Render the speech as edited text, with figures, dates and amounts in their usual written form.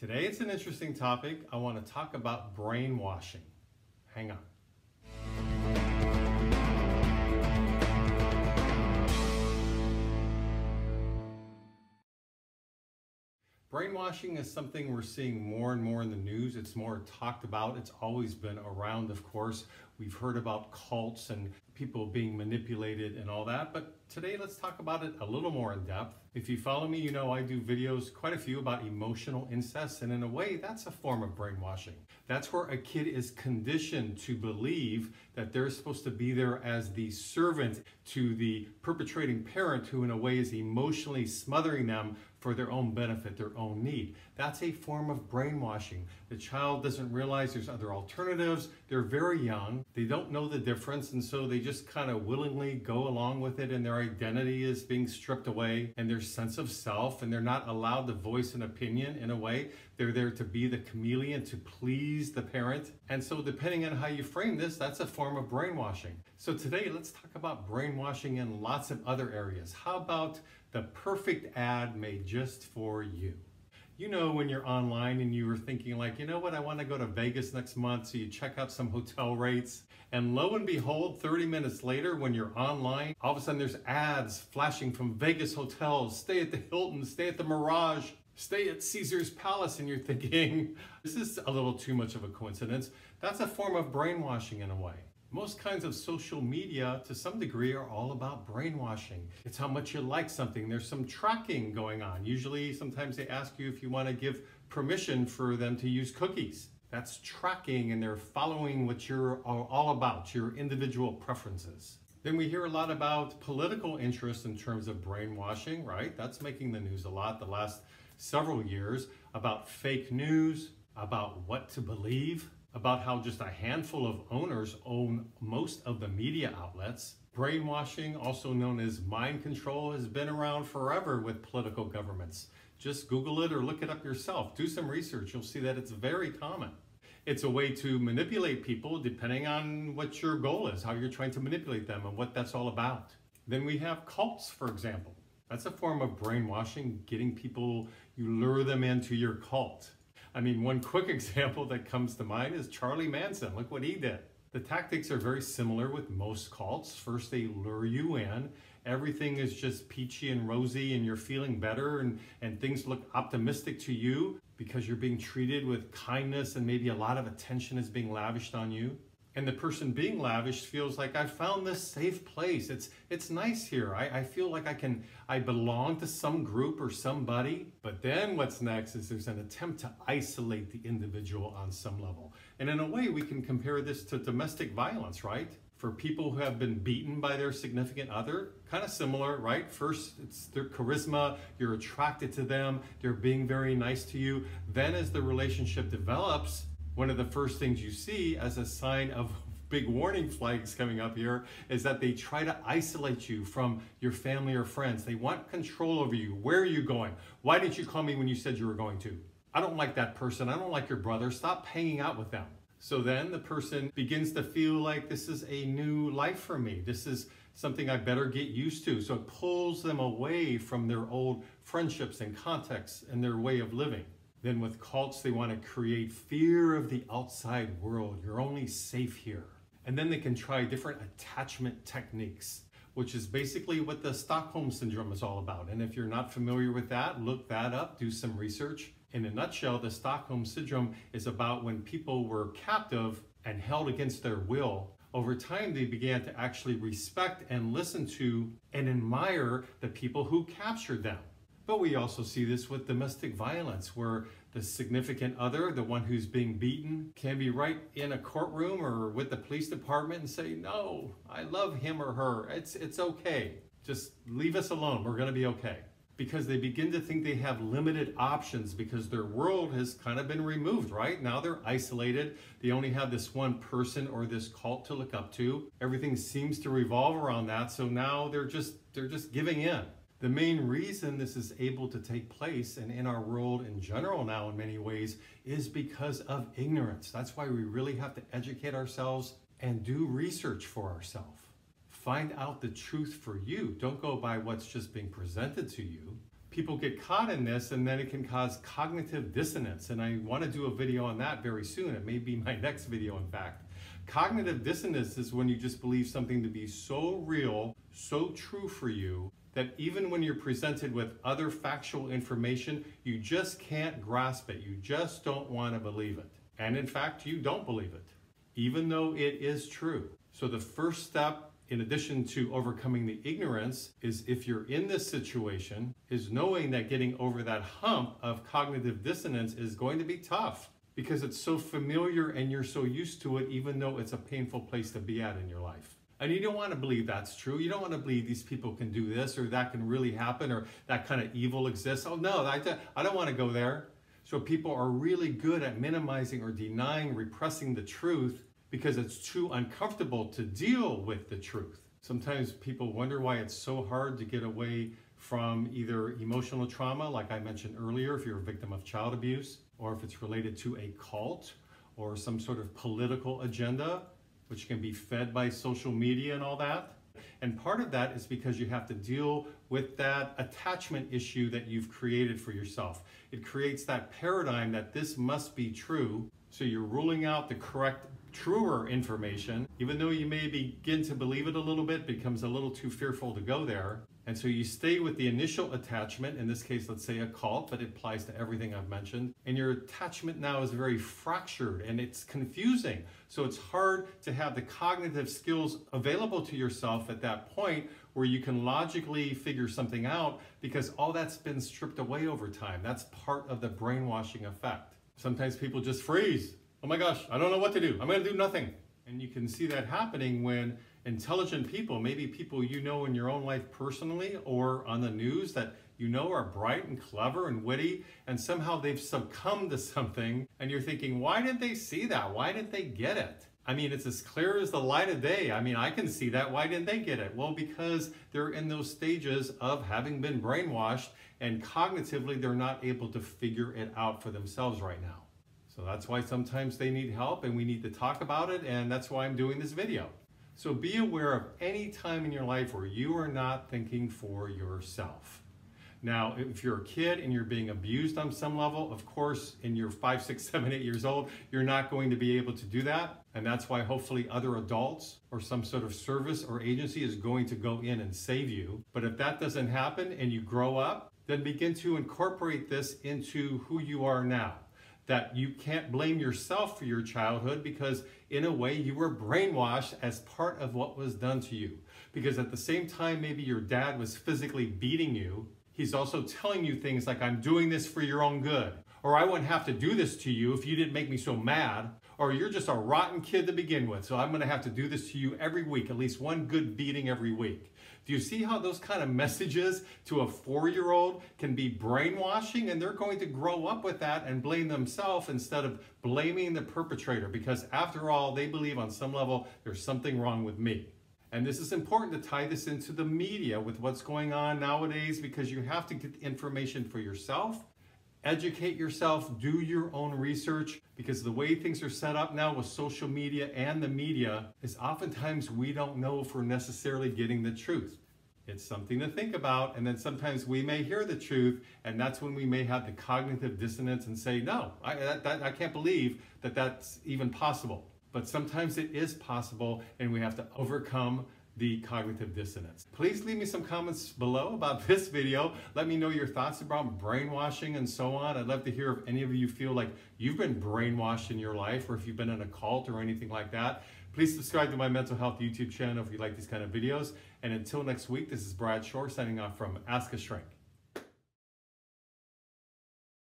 Today it's an interesting topic. I want to talk about brainwashing. Hang on. Brainwashing is something we're seeing more and more in the news. It's more talked about. It's always been around, of course. We've heard about cults and people being manipulated and all that, but today let's talk about it a little more in depth. If you follow me, you know I do videos, quite a few, about emotional incest, and in a way, that's a form of brainwashing. That's where a kid is conditioned to believe that they're supposed to be there as the servant to the perpetrating parent who in a way is emotionally smothering them for their own benefit, their own need. That's a form of brainwashing. The child doesn't realize there's other alternatives. They're very young. They don't know the difference, and so they just kind of willingly go along with it, and their identity is being stripped away and their sense of self, and they're not allowed to voice an opinion in a way. They're there to be the chameleon, to please the parent. And so depending on how you frame this, that's a form of brainwashing. So today, let's talk about brainwashing in lots of other areas. How about the perfect ad made just for you? You know, when you're online and you were thinking like, you know what, I want to go to Vegas next month, so you check out some hotel rates, and lo and behold, 30 minutes later when you're online, all of a sudden there's ads flashing from Vegas hotels. Stay at the Hilton, stay at the Mirage, stay at Caesar's Palace, and you're thinking, this is a little too much of a coincidence. That's a form of brainwashing in a way. Most kinds of social media, to some degree, are all about brainwashing. It's how much you like something. There's some tracking going on. Usually, sometimes they ask you if you want to give permission for them to use cookies. That's tracking, and they're following what you're all about, your individual preferences. Then we hear a lot about political interest in terms of brainwashing, right? That's making the news a lot the last several years, about fake news, about what to believe, about how just a handful of owners own most of the media outlets. Brainwashing, also known as mind control, has been around forever with political governments. Just Google it or look it up yourself. Do some research. You'll see that it's very common. It's a way to manipulate people depending on what your goal is, how you're trying to manipulate them and what that's all about. Then we have cults, for example. That's a form of brainwashing, getting people, you lure them into your cult. I mean, one quick example that comes to mind is Charlie Manson. Look what he did. The tactics are very similar with most cults. First, they lure you in. Everything is just peachy and rosy, and you're feeling better, and things look optimistic to you because you're being treated with kindness, and maybe a lot of attention is being lavished on you. And the person being lavished feels like, I found this safe place. It's nice here. I feel like I belong to some group or somebody. But then what's next is there's an attempt to isolate the individual on some level. And in a way, we can compare this to domestic violence, right? For people who have been beaten by their significant other, kind of similar, right? First, it's their charisma, you're attracted to them, they're being very nice to you. Then as the relationship develops, one of the first things you see as a sign of big warning flags coming up here is that they try to isolate you from your family or friends. They want control over you. Where are you going? Why didn't you call me when you said you were going to? I don't like that person. I don't like your brother. Stop hanging out with them. So then the person begins to feel like this is a new life for me. This is something I better get used to. So it pulls them away from their old friendships and contexts and their way of living. Then with cults, they want to create fear of the outside world. You're only safe here. And then they can try different attachment techniques, which is basically what the Stockholm Syndrome is all about. And if you're not familiar with that, look that up, do some research. In a nutshell, the Stockholm Syndrome is about when people were captive and held against their will. Over time, they began to actually respect and listen to and admire the people who captured them. But we also see this with domestic violence, where the significant other, the one who's being beaten, can be right in a courtroom or with the police department and say, no, I love him or her. It's okay. Just leave us alone. We're going to be okay. Because they begin to think they have limited options because their world has kind of been removed, right? Now they're isolated. They only have this one person or this cult to look up to. Everything seems to revolve around that. So now they're just giving in. The main reason this is able to take place, and in our world in general now in many ways, is because of ignorance. That's why we really have to educate ourselves and do research for ourselves. Find out the truth for you. Don't go by what's just being presented to you, people get caught in this, and then it can cause cognitive dissonance. And I want to do a video on that very soon. It may be my next video, in fact. Cognitive dissonance is when you just believe something to be so real, so true for you, that even when you're presented with other factual information, you just can't grasp it. You just don't want to believe it. And in fact, you don't believe it, even though it is true. So the first step, in addition to overcoming the ignorance, is if you're in this situation, is knowing that getting over that hump of cognitive dissonance is going to be tough because it's so familiar and you're so used to it, even though it's a painful place to be at in your life. And you don't want to believe that's true. You don't want to believe these people can do this, or that can really happen, or that kind of evil exists. Oh no, I don't want to go there. So people are really good at minimizing or denying, repressing the truth, because it's too uncomfortable to deal with the truth. Sometimes people wonder why it's so hard to get away from either emotional trauma, like I mentioned earlier, if you're a victim of child abuse, or if it's related to a cult or some sort of political agenda, which can be fed by social media and all that. And part of that is because you have to deal with that attachment issue that you've created for yourself. It creates that paradigm that this must be true, so you're ruling out the correct, truer information, even though you may begin to believe it a little bit, becomes a little too fearful to go there. And so you stay with the initial attachment, in this case, let's say a cult, but it applies to everything I've mentioned. And your attachment now is very fractured and it's confusing. So it's hard to have the cognitive skills available to yourself at that point where you can logically figure something out, because all that's been stripped away over time. That's part of the brainwashing effect. Sometimes people just freeze. Oh my gosh, I don't know what to do. I'm going to do nothing. And you can see that happening when intelligent people, maybe people you know in your own life personally or on the news that you know are bright and clever and witty, and somehow they've succumbed to something, and you're thinking, why didn't they see that? Why didn't they get it? I mean, it's as clear as the light of day. I mean, I can see that. Why didn't they get it? Well, because they're in those stages of having been brainwashed, and cognitively they're not able to figure it out for themselves right now. So that's why sometimes they need help, and we need to talk about it, and that's why I'm doing this video. So be aware of any time in your life where you are not thinking for yourself. Now, if you're a kid and you're being abused on some level, of course, and you're 5, 6, 7, 8 years old, you're not going to be able to do that. And that's why hopefully other adults or some sort of service or agency is going to go in and save you. But if that doesn't happen and you grow up, then begin to incorporate this into who you are now. That you can't blame yourself for your childhood, because in a way you were brainwashed as part of what was done to you. Because at the same time maybe your dad was physically beating you, he's also telling you things like, I'm doing this for your own good, or I wouldn't have to do this to you if you didn't make me so mad, or you're just a rotten kid to begin with, so I'm going to have to do this to you every week, at least one good beating every week. Do you see how those kind of messages to a 4-year-old can be brainwashing, and they're going to grow up with that and blame themselves instead of blaming the perpetrator, because after all, they believe on some level there's something wrong with me. And this is important to tie this into the media with what's going on nowadays, because you have to get information for yourself, educate yourself, do your own research, because the way things are set up now with social media and the media is oftentimes we don't know if we're necessarily getting the truth. It's something to think about, and then sometimes we may hear the truth, and that's when we may have the cognitive dissonance and say, no, I can't believe that that's even possible. But sometimes it is possible, and we have to overcome the cognitive dissonance. Please leave me some comments below about this video. Let me know your thoughts about brainwashing and so on. I'd love to hear if any of you feel like you've been brainwashed in your life, or if you've been in a cult or anything like that. Please subscribe to my mental health YouTube channel if you like these kind of videos. And until next week, this is Brad Shore signing off from Ask a Shrink.